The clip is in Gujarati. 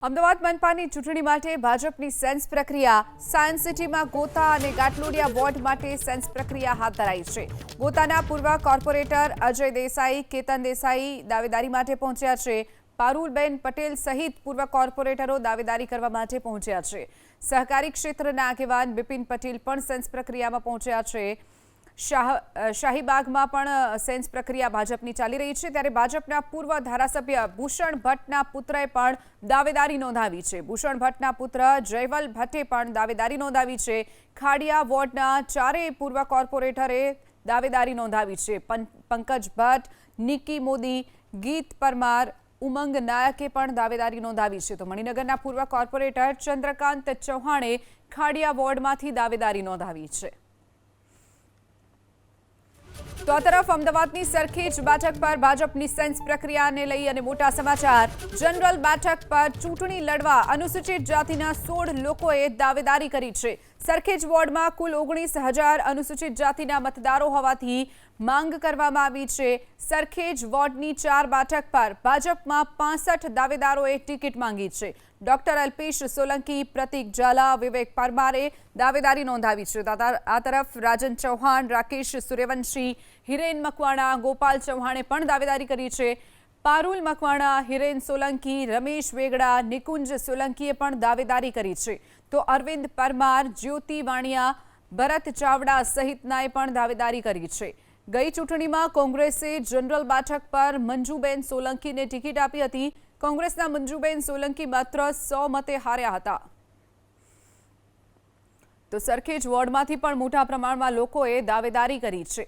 અમદાવાદ મનપાની ચૂંટણી માટે ભાજપની સેન્સ પ્રક્રિયા સાયન્સ સિટીમાં ગોતા અને ગાટલોડિયા વોર્ડ માટે સેન્સ પ્રક્રિયા હાથ ધરાઈ છે। ગોતાના પૂર્વ કોર્પોરેટર અજય દેસાઈ, કેતન દેસાઈ દાવેદારી માટે પહોંચ્યા છે। પારુલબેન પટેલ સહિત પૂર્વ કોર્પોરેટરો દાવેદારી કરવા માટે પહોંચ્યા છે। સહકારી ક્ષેત્રના આગેવાન બિપિન પટેલ પણ સેન્સ પ્રક્રિયામાં પહોંચ્યા છે। શાહીબાગમાં પણ સેન્સ પ્રક્રિયા ભાજપની ચાલી રહી છે, ત્યારે ભાજપના પૂર્વ ધારાસભ્ય ભૂષણ ભટ્ટના પુત્રએ પણ દાવેદારી નોંધાવી છે। ભૂષણ ભટ્ટના પુત્ર જયવલ ભટ્ટે પણ દાવેદારી નોંધાવી છે। ખાડિયા વોર્ડના ચારેય પૂર્વ કોર્પોરેટરે દાવેદારી નોંધાવી છે। પંકજ ભટ્ટ, નિકી મોદી, ગીત પરમાર, ઉમંગ નાયકે પણ દાવેદારી નોંધાવી છે। તો મણિનગરના પૂર્વ કોર્પોરેટર ચંદ્રકાંત ચૌહાણે ખાડિયા વોર્ડમાંથી દાવેદારી નોંધાવી છે। તો આ તરફ અમદાવાદની સરખેજ બેઠક પર ભાજપની સેન્સ પ્રક્રિયાને લઈ અને મોટા સમાચાર। જનરલ બેઠક પર ચૂંટણી લડવા અનુસૂચિત જાતિના 16 લોકોએ દાવેદારી કરી છે। સરખેજ વોર્ડમાં કુલ 19,000 અનુસૂચિત જાતિના મતદારો હોવાથી માંગ કરવામાં આવી છે। સરખેજ વોર્ડની 4 બેઠક પર ભાજપમાં 65 દાવેદારોએ ટિકિટ માંગી છે। ડોક્ટર અલ્પેશ સોલંકી, પ્રતિક ઝાલા, વિવેક પરમારે દાવેદારી નોંધાવી છે। આ તરફ રાજન ચૌહાણ, રાકેશ સૂર્યવંશી, હિરેન મકવાણા, ગોપાલ ચૌહાણે પણ દાવેદારી કરી છે। પારુલ મકવાણા, હિરેન સોલંકી, રમેશ વેગડા, નિકુંજ સોલંકીએ પણ દાવેદારી કરી છે। તો અરવિંદ પરમાર, જ્યોતિ વાણિયા, ભરત ચાવડા સહિતનાએ પણ દાવેદારી કરી છે। ગઈ ચૂંટણીમાં કોંગ્રેસે જનરલ બેઠક પર મંજુબેન સોલંકીને ટિકિટ આપી હતી। કોંગ્રેસના મંજુબેન સોલંકી માત્ર 100 મતે હાર્યા હતા। તો સરખેજ વોર્ડમાંથી પણ મોટા પ્રમાણમાં લોકોએ દાવેદારી કરી છે।